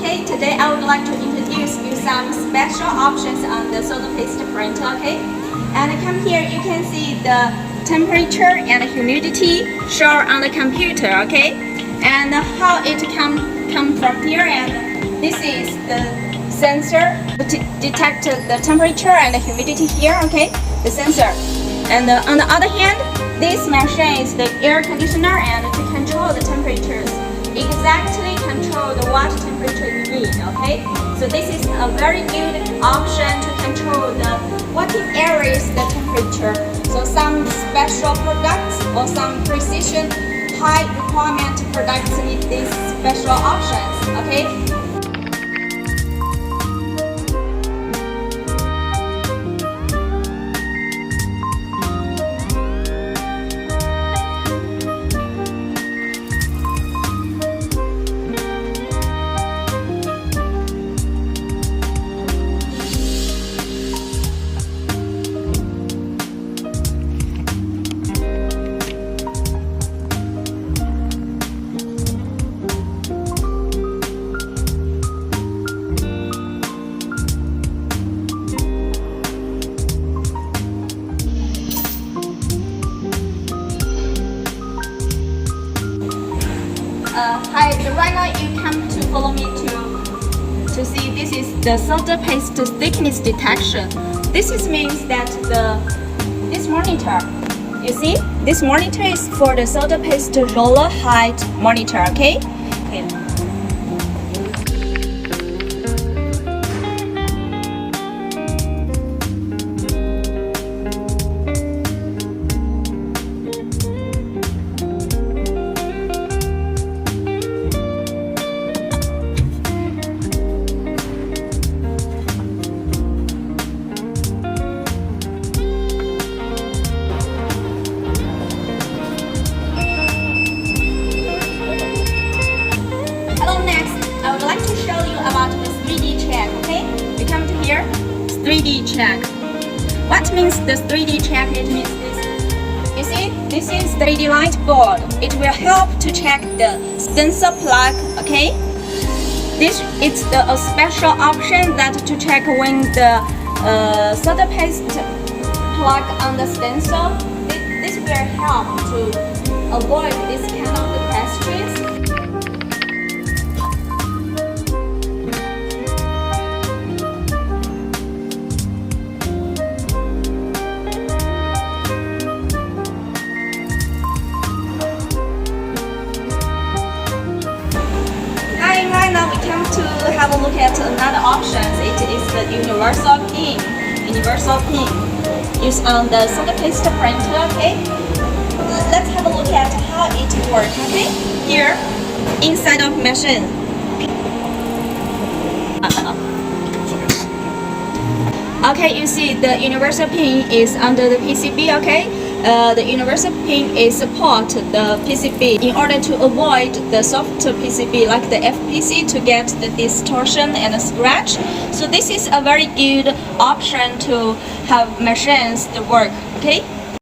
Okay, today I would like to introduce you some special options on the solder paste printer. Okay, and come here, you can see the temperature and humidity shown on the computer. Okay, and how it come from here, and this is the sensor to detect the temperature and the humidity here. Okay, the sensor, and on the other hand, this machine is the air conditioner and to control the temperatures. Exactly control the what temperature you need. Okay, so this is a very good option to control the working areas the temperature. So some special products or some precision high requirement products need these special options. Okay. Hi, right now you come to follow me to see this is the solder paste thickness detection. This means that this monitor, you see, this monitor is for the solder paste roller height monitor. Okay. I would like to show you about the 3D check. Okay, you come to here, 3D check. What means the 3D check? It means this. You see, this is 3D light board. It will help to check the stencil plug. Okay, this is a special option that to check when the solder paste plug on the stencil. This will help to avoid this kind of the questions. To have a look at another option. It is the universal pin used on the solder paste printer. Okay, let's have a look at how it works. Okay, here inside of machine. Okay, you see the universal pin is under the PCB. Okay, the universal pin is support the PCB in order to avoid the soft PCB like the FPC to get the distortion and the scratch. So this is a very good option to have machines to work. Okay.